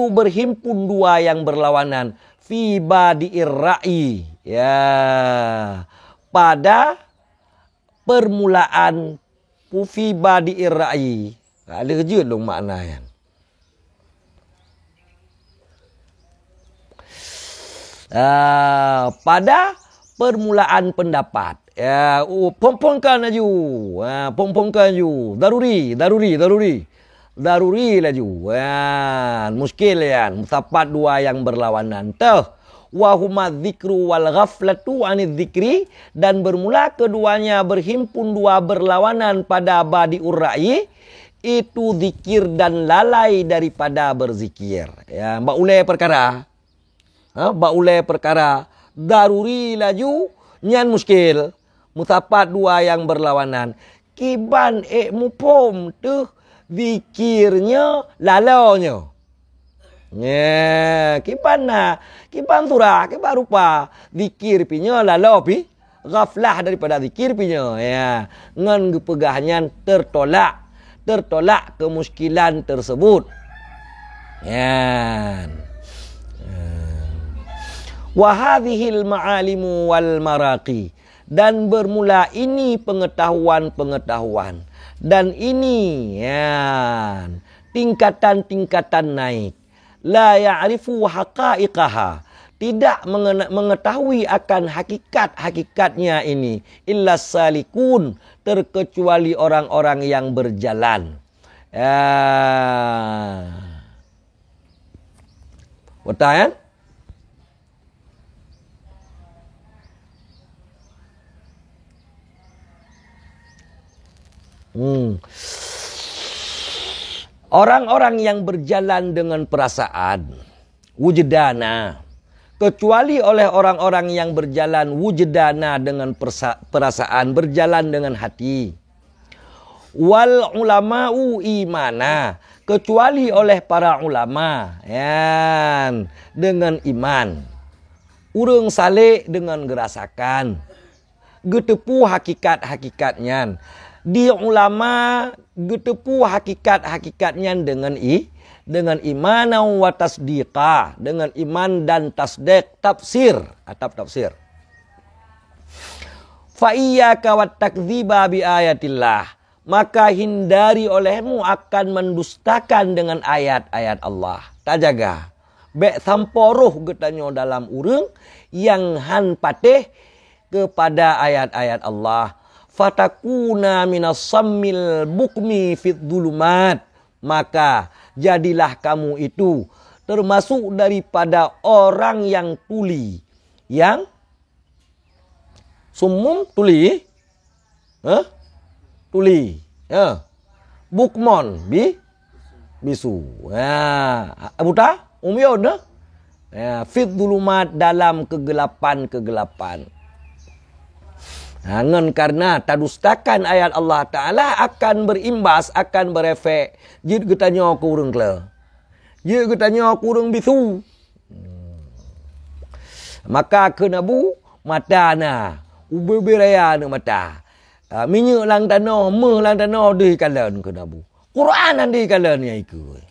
berhimpun dua yang berlawanan fi badi'ir ra'i, ya, pada permulaan fi badi'ir ra'i. Ada kerja dong maknanya. Pada permulaan pendapat. Ya, pompongkan laju. Pompongkan laju. Daruri laju. Muskil ya. Musapat dua yang berlawanan. Wa huma dzikru wal ghaflatu anidz dzikri, dan bermula keduanya berhimpun dua berlawanan pada badi'ur ra'i, itu zikir dan lalai daripada berzikir. Ya, ulai perkara daruri laju nyan muskil, mutapat dua yang berlawanan. Kiban mupom tu zikirnya lalaunya. Ya, kiban surah, kiban rupa zikir pinya lalau pi ghaflah daripada zikir pinya. Ya, ngan gepegahnya tertolak kemuskilan tersebut. Ya. Wa hadhil ma'alimu wal maraqi, dan bermula ini pengetahuan dan ini tingkatan-tingkatan naik. La ya'rifu haqa'iqaha, tidak mengetahui akan hakikat-hakikatnya ini, illa salikun, terkecuali orang-orang yang berjalan. Betul kan? Orang-orang yang berjalan dengan perasaan wujdana, kecuali oleh orang-orang yang berjalan wujdana dengan perasaan, berjalan dengan hati. Wal ulama'u imana, kecuali oleh para ulama dengan iman. Urang saleh dengan gerasakan, getepu hakikat-hakikatnya. Di ulama getepu hakikat-hakikatnya dengan iman wa tasdiqa, dengan iman dan tasdiq, tafsir. Fa iyyaka wat takdziba bi ayatillah, maka hindari olehmu akan mendustakan dengan ayat-ayat Allah. Tajaga bek samporoh getanyo dalam urang yang han patih kepada ayat-ayat Allah. Fatakuna minas sammil bukmi fit dhulumat, maka jadilah kamu itu termasuk daripada orang yang tuli, yang sumum tuli, bukmon bisu, buta umyod, fit dhulumat, dalam kegelapan. Ngan karena tadustakan ayat Allah Ta'ala akan berimbas, akan berefek. Jid getanya kurang kela. Jid getanya kurang bisu. Maka kenabu mata na. Ubebiraya na mata. Minyak lang tanah, meh lang tanah di kalan kenabu. Quran andi kalan yang ikut.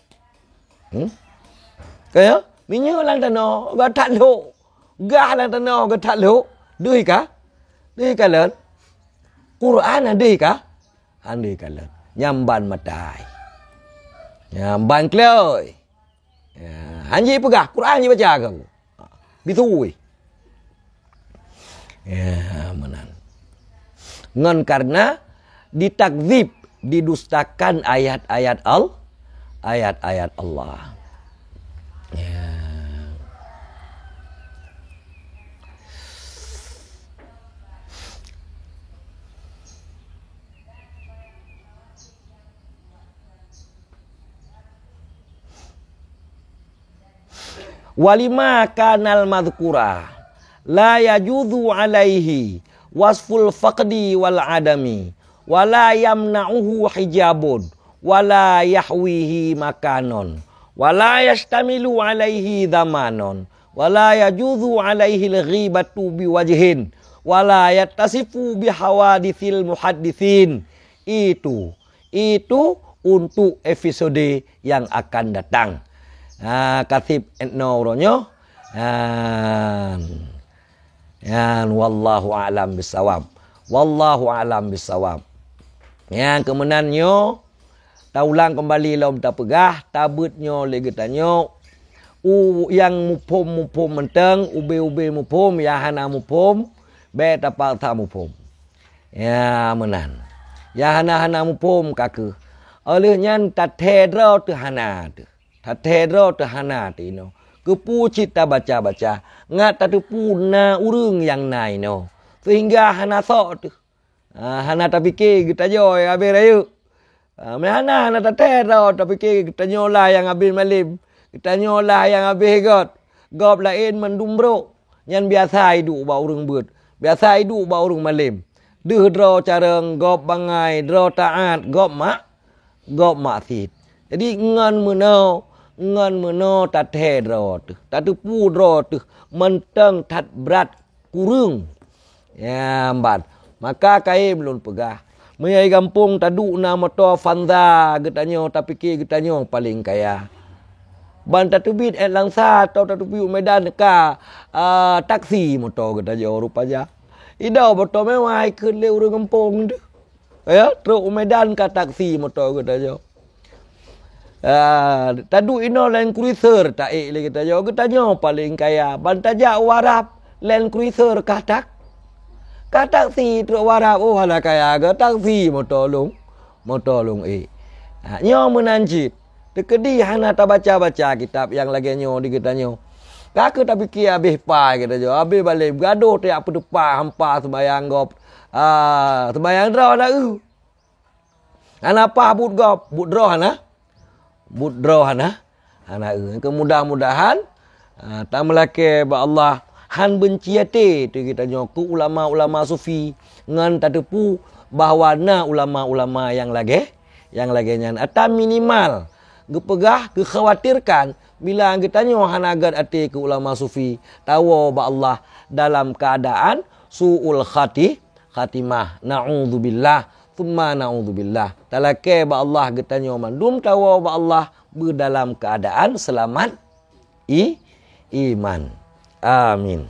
Kaya minyak lang tanah, gatak lo. Gah lang tanah, gatak lo. Duh kah? Dia kalan Quran ada kah? Anda kalan nyamban matai. Nyamban kloi. Anji pegah Quran je baca kau. Bitui. Ya, menan. Ngan karena ditakzib, didustakan ayat-ayat ayat-ayat Allah. Ya. Walima kanal madhkura la yajuzu alaihi wasful faqdi wal adami wala yamna'uhu hijabun wala yahwihi makanon wala yastamilu alaihi zamanon wala yajuzu alaihi al-ghibatu biwajhin wala yattasifu bihawadithil muhaddithin. Itu untuk episode yang akan datang. Katib etno ronyo. Wallahu a'lam bisawab. Wallahu a'lam bisawab. Yang kemenannya taulang kembali lom ta pegah tabutnyo lagi tanyo yang mupom menteng ube mupom ya hana mupom be tapal ta mupom. Ya menan. Ya hana mupom kake. Oleh nyan tatedro tu hana tu. Tatedro tu hana tu no. Kepu cita baca-baca. Ngat tatu puna urung yang nai no. Sehingga hana sok tu. Hana tak fikir kita joy habis rayu. Hana tak terau tak fikir kita nyolah yang habis malim. Kita nyolah yang habis got. Gop lain mendumbro. Yang biasa hidup ba urung beut. Biasa hidup ba urung malim. Deh dro careng gop bangai, dro taat, gop maksud. Jadi ngan meno tak terau tu. Tak tu pudro tu menteng tat berat kurung. Ya mbat. Maka kai belum pegah. Menyai kampung tadu na motor Fanza getanyo tapi ke getanyo paling kaya. Ban tatu bit langsa atau tatu piu Medan ka taksi motor getanyo rupanya. Idau motor mewah keun le urang kampung tu. Ya, truk Medan ka taksi motor getanyo. Tadu ino Land Cruiser tak le getanyo paling kaya. Ban tajak warap Land Cruiser katak. Taksi truk warap hala kaya ke taksi motor long nyo menanjit tekedi hana ta baca kitab yang lagi nyo di kita nyo kake tak fikir habis pa kita jo habis balik gaduh tiap pedepa hampa sembayang gop sembayang draw na hana pa but draw hana kemudahan tak melake ba Allah han benciate tu kita nyoku ulama-ulama sufi ngan tadepu bahawa na ulama-ulama yang lagi nyan atau minimal gepegah kekhawatirkan bila kita nyo han agad ati ke ulama sufi tahu ba Allah dalam keadaan suul khatimah naudzubillah thumma naudzubillah talake ba Allah kita nyo mandum tahu ba Allah berdalam keadaan selamat iman. Amin.